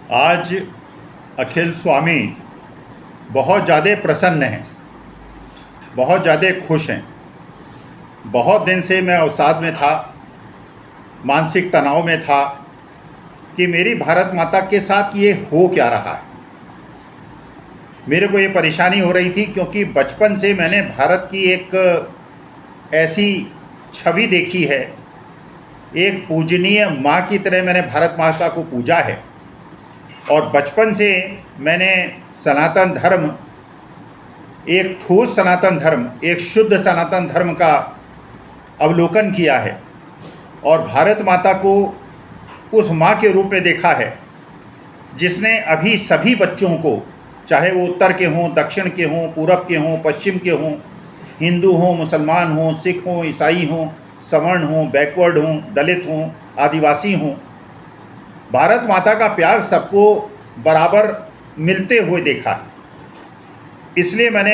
आज अखिल स्वामी बहुत ज़्यादा प्रसन्न हैं, बहुत ज़्यादा खुश हैं। बहुत दिन से मैं अवसाद में था, मानसिक तनाव में था कि मेरी भारत माता के साथ ये हो क्या रहा है। मेरे को ये परेशानी हो रही थी क्योंकि बचपन से मैंने भारत की एक ऐसी छवि देखी है, एक पूजनीय माँ की तरह मैंने भारत माता को पूजा है। और बचपन से मैंने सनातन धर्म, एक ठोस सनातन धर्म, एक शुद्ध सनातन धर्म का अवलोकन किया है और भारत माता को उस माँ के रूप में देखा है जिसने अभी सभी बच्चों को, चाहे वो उत्तर के हों, दक्षिण के हों, पूरब के हों, पश्चिम के हों, हिंदू हों, मुसलमान हों, सिख हों, ईसाई हों, सवर्ण हों, बैकवर्ड हों, दलित हों, आदिवासी हों, भारत माता का प्यार सबको बराबर मिलते हुए देखा है। इसलिए मैंने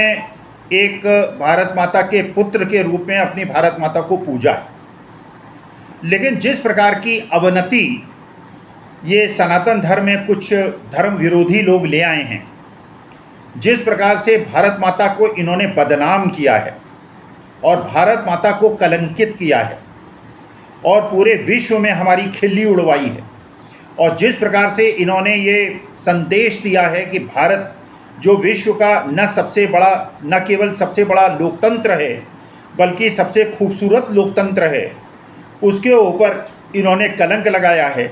एक भारत माता के पुत्र के रूप में अपनी भारत माता को पूजा है। लेकिन जिस प्रकार की अवनति ये सनातन धर्म में कुछ धर्म विरोधी लोग ले आए हैं, जिस प्रकार से भारत माता को इन्होंने बदनाम किया है और भारत माता को कलंकित किया है और पूरे विश्व में हमारी खिल्ली उड़वाई है, और जिस प्रकार से इन्होंने ये संदेश दिया है कि भारत जो विश्व का न केवल सबसे बड़ा लोकतंत्र है बल्कि सबसे खूबसूरत लोकतंत्र है, उसके ऊपर इन्होंने कलंक लगाया है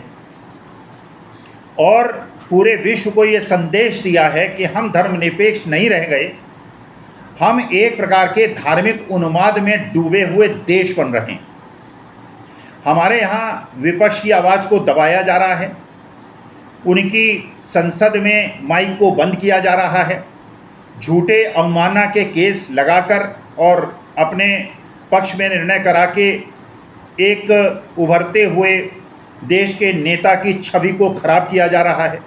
और पूरे विश्व को ये संदेश दिया है कि हम धर्मनिरपेक्ष नहीं रह गए, हम एक प्रकार के धार्मिक उन्माद में डूबे हुए देश बन रहे हैं। हमारे यहाँ विपक्ष की आवाज़ को दबाया जा रहा है, उनकी संसद में माइक को बंद किया जा रहा है, झूठे अवमानना के केस लगाकर और अपने पक्ष में निर्णय करा के एक उभरते हुए देश के नेता की छवि को खराब किया जा रहा है,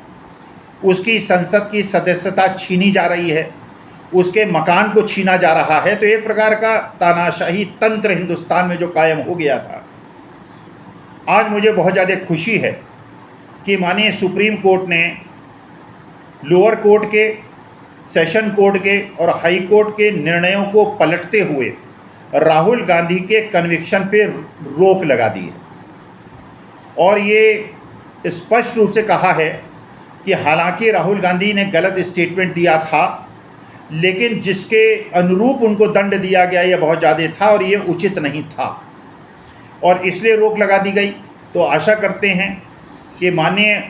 उसकी संसद की सदस्यता छीनी जा रही है, उसके मकान को छीना जा रहा है। तो एक प्रकार का तानाशाही तंत्र हिंदुस्तान में जो कायम हो गया था, आज मुझे बहुत ज़्यादा खुशी है कि माननीय सुप्रीम कोर्ट ने लोअर कोर्ट के, सेशन कोर्ट के और हाई कोर्ट के निर्णयों को पलटते हुए राहुल गांधी के कन्विक्शन पे रोक लगा दी है और ये स्पष्ट रूप से कहा है कि हालांकि राहुल गांधी ने गलत स्टेटमेंट दिया था, लेकिन जिसके अनुरूप उनको दंड दिया गया ये बहुत ज़्यादा था और ये उचित नहीं था और इसलिए रोक लगा दी गई। तो आशा करते हैं कि माननीय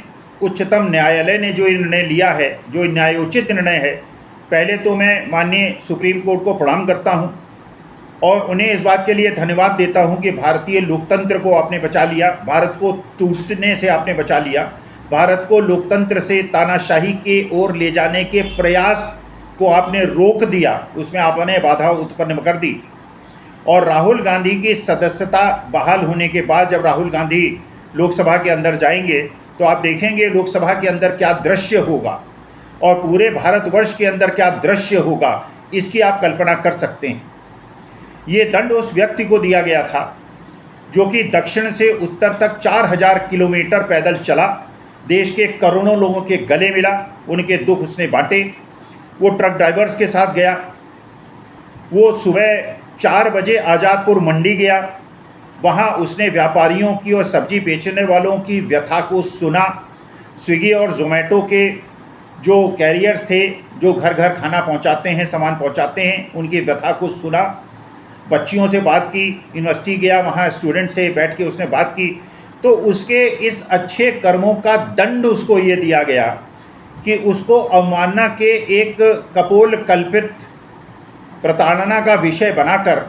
उच्चतम न्यायालय ने जो निर्णय लिया है, जो न्यायोचित निर्णय है, पहले तो मैं माननीय सुप्रीम कोर्ट को प्रणाम करता हूं और उन्हें इस बात के लिए धन्यवाद देता हूं कि भारतीय लोकतंत्र को आपने बचा लिया, भारत को टूटने से आपने बचा लिया, भारत को लोकतंत्र से तानाशाही के ओर ले जाने के प्रयास को आपने रोक दिया, उसमें आपने बाधा उत्पन्न कर दी। और राहुल गांधी की सदस्यता बहाल होने के बाद जब राहुल गांधी लोकसभा के अंदर जाएंगे तो आप देखेंगे लोकसभा के अंदर क्या दृश्य होगा और पूरे भारतवर्ष के अंदर क्या दृश्य होगा, इसकी आप कल्पना कर सकते हैं। ये दंड उस व्यक्ति को दिया गया था जो कि दक्षिण से उत्तर तक 4000 किलोमीटर पैदल चला, देश के करोड़ों लोगों के गले मिला, उनके दुख उसने बांटे। वो ट्रक ड्राइवर्स के साथ गया, वो सुबह 4 बजे आज़ादपुर मंडी गया, वहाँ उसने व्यापारियों की और सब्जी बेचने वालों की व्यथा को सुना। स्विगी और जोमेटो के जो कैरियर्स थे, जो घर घर खाना पहुँचाते हैं, सामान पहुँचाते हैं, उनकी व्यथा को सुना। बच्चियों से बात की, यूनिवर्सिटी गया, वहाँ स्टूडेंट से बैठ के उसने बात की। तो उसके इस अच्छे कर्मों का दंड उसको ये दिया गया कि उसको अवमानना के एक कपोल कल्पित प्रताड़ना का विषय बनाकर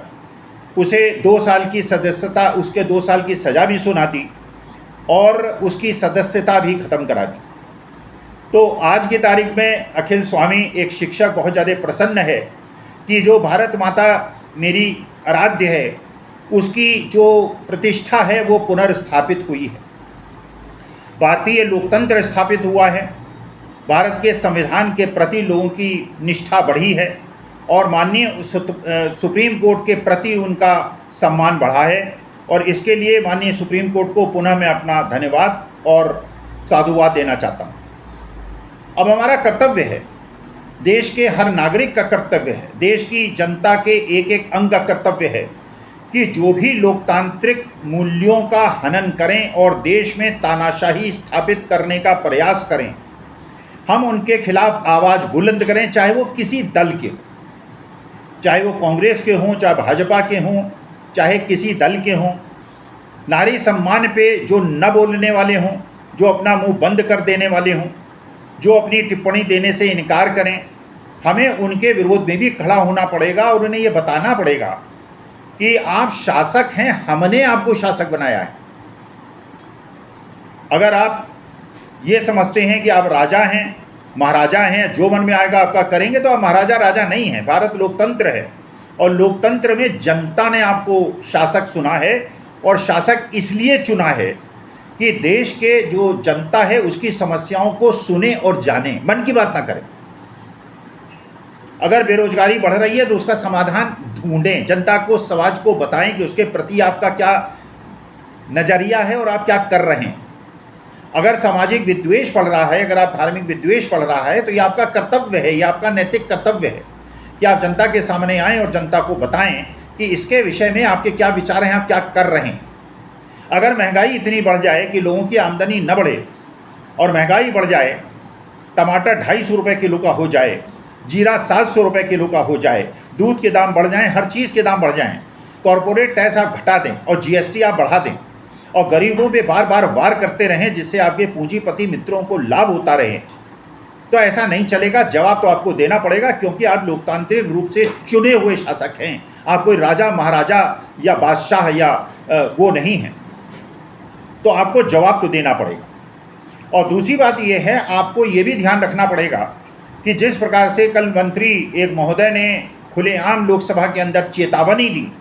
उसे 2 साल की सदस्यता, उसके 2 साल की सज़ा भी सुना दी और उसकी सदस्यता भी ख़त्म करा दी। तो आज की तारीख में अखिल स्वामी एक शिक्षक बहुत ज़्यादा प्रसन्न है कि जो भारत माता मेरी आराध्य है, उसकी जो प्रतिष्ठा है वो पुनर्स्थापित हुई है, भारतीय लोकतंत्र स्थापित हुआ है, भारत के संविधान के प्रति लोगों की निष्ठा बढ़ी है और माननीय सुप्रीम कोर्ट के प्रति उनका सम्मान बढ़ा है और इसके लिए माननीय सुप्रीम कोर्ट को पुनः मैं अपना धन्यवाद और साधुवाद देना चाहता हूँ। अब हमारा कर्तव्य है, देश के हर नागरिक का कर्तव्य है, देश की जनता के एक एक अंग का कर्तव्य है कि जो भी लोकतांत्रिक मूल्यों का हनन करें और देश में तानाशाही स्थापित करने का प्रयास करें, हम उनके खिलाफ आवाज़ बुलंद करें, चाहे वो किसी दल के हों, चाहे वो कांग्रेस के हों, चाहे भाजपा के हों, चाहे किसी दल के हों। नारी सम्मान पे जो न बोलने वाले हों, जो अपना मुंह बंद कर देने वाले हों, जो अपनी टिप्पणी देने से इनकार करें, हमें उनके विरोध में भी खड़ा होना पड़ेगा और उन्हें ये बताना पड़ेगा कि आप शासक हैं, हमने आपको शासक बनाया है। अगर आप ये समझते हैं कि आप राजा हैं, महाराजा हैं, जो मन में आएगा आपका करेंगे, तो आप महाराजा राजा नहीं हैं। भारत लोकतंत्र है और लोकतंत्र में जनता ने आपको शासक चुना है और शासक इसलिए चुना है कि देश के जो जनता है उसकी समस्याओं को सुने और जाने, मन की बात ना करें। अगर बेरोजगारी बढ़ रही है तो उसका समाधान ढूंढें, जनता को, समाज को बताएं कि उसके प्रति आपका क्या नज़रिया है और आप क्या कर रहे हैं। अगर सामाजिक विद्वेष बढ़ रहा है, अगर आप धार्मिक विद्वेष बढ़ रहा है, तो ये आपका कर्तव्य है, ये आपका नैतिक कर्तव्य है कि आप जनता के सामने आएँ और जनता को बताएं कि इसके विषय में आपके क्या विचार हैं, आप क्या कर रहे हैं। अगर महंगाई इतनी बढ़ जाए कि लोगों की आमदनी न बढ़े और महंगाई बढ़ जाए, टमाटर 250 रुपये किलो का हो जाए, जीरा 700 रुपये किलो का हो जाए, दूध के दाम बढ़ जाएं, हर चीज़ के दाम बढ़ जाएं, कॉरपोरेट टैक्स आप घटा दें और जीएसटी आप बढ़ा दें और गरीबों पे बार बार वार करते रहें जिससे आपके पूंजीपति मित्रों को लाभ होता रहे, तो ऐसा नहीं चलेगा। जवाब तो आपको देना पड़ेगा, क्योंकि आप लोकतांत्रिक रूप से चुने हुए शासक हैं। आप कोई राजा महाराजा या बादशाह या वो नहीं हैं, तो आपको जवाब तो देना पड़ेगा। और दूसरी बात ये है, आपको ये भी ध्यान रखना पड़ेगा कि जिस प्रकार से कल मंत्री एक महोदय ने खुलेआम लोकसभा के अंदर चेतावनी दी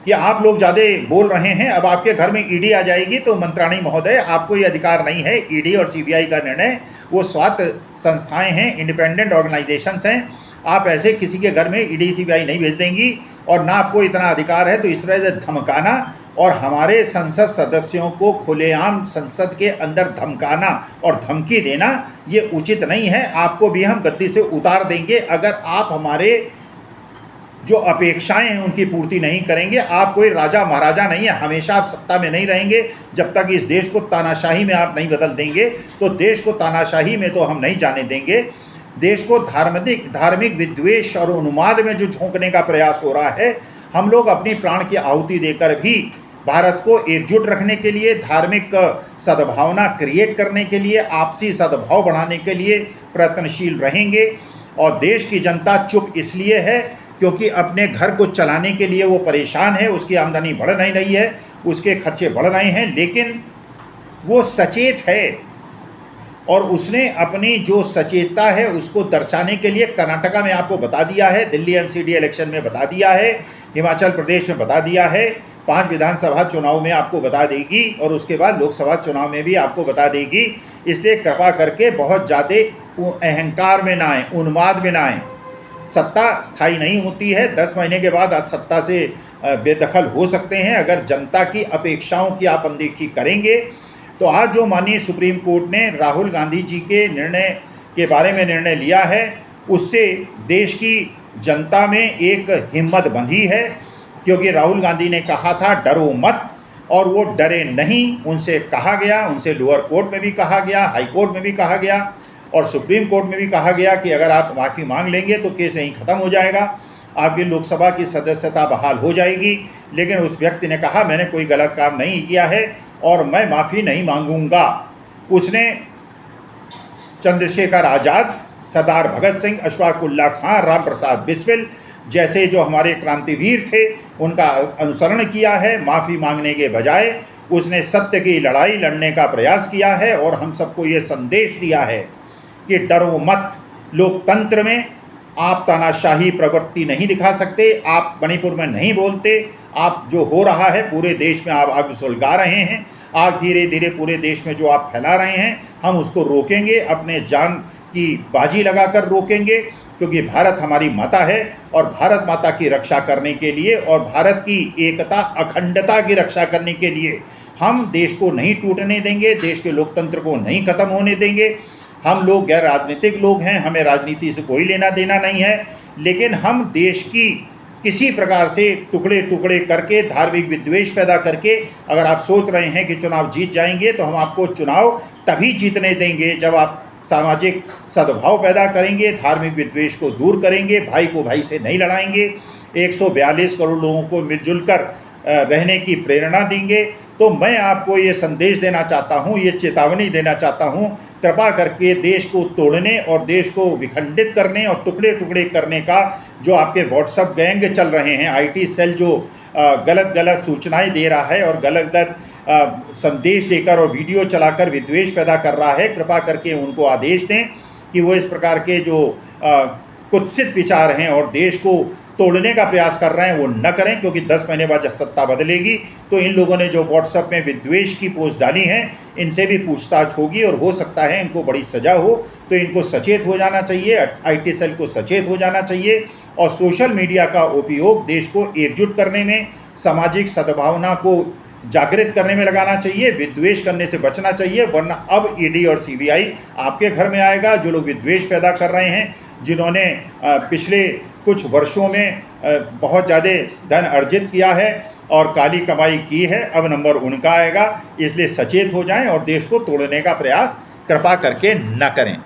कि आप लोग ज़्यादा बोल रहे हैं, अब आपके घर में ईडी आ जाएगी, तो मंत्राणी महोदय आपको ये अधिकार नहीं है। ईडी और सीबीआई का निर्णय, वो स्वायत्त संस्थाएं हैं, इंडिपेंडेंट ऑर्गेनाइजेशंस हैं, आप ऐसे किसी के घर में ईडी सीबीआई नहीं भेज देंगी और ना आपको इतना अधिकार है। तो इस तरह से धमकाना और हमारे संसद सदस्यों को खुलेआम संसद के अंदर धमकाना और धमकी देना ये उचित नहीं है। आपको भी हम गद्दी से उतार देंगे अगर आप हमारे जो अपेक्षाएं हैं उनकी पूर्ति नहीं करेंगे। आप कोई राजा महाराजा नहीं है, हमेशा आप सत्ता में नहीं रहेंगे जब तक इस देश को तानाशाही में आप नहीं बदल देंगे। तो देश को तानाशाही में तो हम नहीं जाने देंगे। देश को धार्मिक विद्वेष और उन्माद में जो झोंकने का प्रयास हो रहा है, हम लोग अपनी प्राण की आहुति देकर भी भारत को एकजुट रखने के लिए, धार्मिक सद्भावना क्रिएट करने के लिए, आपसी सद्भाव बढ़ाने के लिए प्रयत्नशील रहेंगे। और देश की जनता चुप इसलिए है क्योंकि अपने घर को चलाने के लिए वो परेशान है, उसकी आमदनी बढ़ नहीं रही है, उसके खर्चे बढ़ रहे हैं, लेकिन वो सचेत है और उसने अपनी जो सचेतता है उसको दर्शाने के लिए कर्नाटका में आपको बता दिया है, दिल्ली एमसीडी इलेक्शन में बता दिया है, हिमाचल प्रदेश में बता दिया है, 5 विधानसभा चुनाव में आपको बता देगी और उसके बाद लोकसभा चुनाव में भी आपको बता देगी। इसलिए कृपा करके बहुत ज़्यादा अहंकार में ना आए, उन्माद में ना आए। सत्ता स्थायी नहीं होती है, 10 महीने के बाद आज सत्ता से बेदखल हो सकते हैं। अगर जनता की अपेक्षाओं की आप अनदेखी करेंगे तो आज जो माननीय सुप्रीम कोर्ट ने राहुल गांधी जी के निर्णय के बारे में निर्णय लिया है, उससे देश की जनता में एक हिम्मत बंधी है, क्योंकि राहुल गांधी ने कहा था डरो मत, और वो डरे नहीं। उनसे कहा गया, उनसे लोअर कोर्ट में भी कहा गया, हाई कोर्ट में भी कहा गया और सुप्रीम कोर्ट में भी कहा गया कि अगर आप माफ़ी मांग लेंगे तो केस यहीं ख़त्म हो जाएगा, आपकी लोकसभा की सदस्यता बहाल हो जाएगी। लेकिन उस व्यक्ति ने कहा मैंने कोई गलत काम नहीं किया है और मैं माफ़ी नहीं मांगूंगा। उसने चंद्रशेखर आज़ाद, सरदार भगत सिंह, अशफाक उल्लाह खां, राम प्रसाद बिस्मिल जैसे जो हमारे क्रांतिवीर थे उनका अनुसरण किया है। माफ़ी मांगने के बजाय उसने सत्य की लड़ाई लड़ने का प्रयास किया है और हम सबको ये संदेश दिया है कि डरो मत। लोकतंत्र में आप तानाशाही प्रवृत्ति नहीं दिखा सकते, आप मणिपुर में नहीं बोलते, आप जो हो रहा है पूरे देश में आप आग सुलगा रहे हैं, आग धीरे धीरे पूरे देश में जो आप फैला रहे हैं, हम उसको रोकेंगे, अपने जान की बाजी लगाकर रोकेंगे, क्योंकि भारत हमारी माता है और भारत माता की रक्षा करने के लिए और भारत की एकता अखंडता की रक्षा करने के लिए हम देश को नहीं टूटने देंगे, देश के लोकतंत्र को नहीं खत्म होने देंगे। हम लोग गैर राजनीतिक लोग हैं, हमें राजनीति से कोई लेना देना नहीं है, लेकिन हम देश की किसी प्रकार से टुकड़े टुकड़े करके, धार्मिक विद्वेष पैदा करके, अगर आप सोच रहे हैं कि चुनाव जीत जाएंगे, तो हम आपको चुनाव तभी जीतने देंगे जब आप सामाजिक सद्भाव पैदा करेंगे, धार्मिक विद्वेष को दूर करेंगे, भाई को भाई से नहीं लड़ाएंगे, 142 करोड़ लोगों को मिलजुल कर रहने की प्रेरणा देंगे। तो मैं आपको ये संदेश देना चाहता हूँ, ये चेतावनी देना चाहता हूँ, कृपा करके देश को तोड़ने और देश को विखंडित करने और टुकड़े टुकड़े करने का जो आपके व्हाट्सएप गैंग चल रहे हैं, आईटी सेल जो गलत गलत सूचनाएं दे रहा है और गलत गलत संदेश देकर और वीडियो चलाकर विद्वेष पैदा कर रहा है, कृपा करके उनको आदेश दें कि वो इस प्रकार के जो कुत्सित विचार हैं और देश को तोड़ने का प्रयास कर रहे हैं वो न करें, क्योंकि 10 महीने बाद जब सत्ता बदलेगी तो इन लोगों ने जो व्हाट्सएप में विद्वेष की पोस्ट डाली है, इनसे भी पूछताछ होगी और हो सकता है इनको बड़ी सज़ा हो। तो इनको सचेत हो जाना चाहिए, आईटी सेल को सचेत हो जाना चाहिए और सोशल मीडिया का उपयोग देश को एकजुट करने में, सामाजिक सद्भावना को जागृत करने में लगाना चाहिए, विद्वेष करने से बचना चाहिए, वरना अब ईडी और सीबीआई आपके घर में आएगा। जो लोग विद्वेष पैदा कर रहे हैं, जिन्होंने पिछले कुछ वर्षों में बहुत ज़्यादा धन अर्जित किया है और काली कमाई की है, अब नंबर उनका आएगा। इसलिए सचेत हो जाएं और देश को तोड़ने का प्रयास कृपा करके न करें।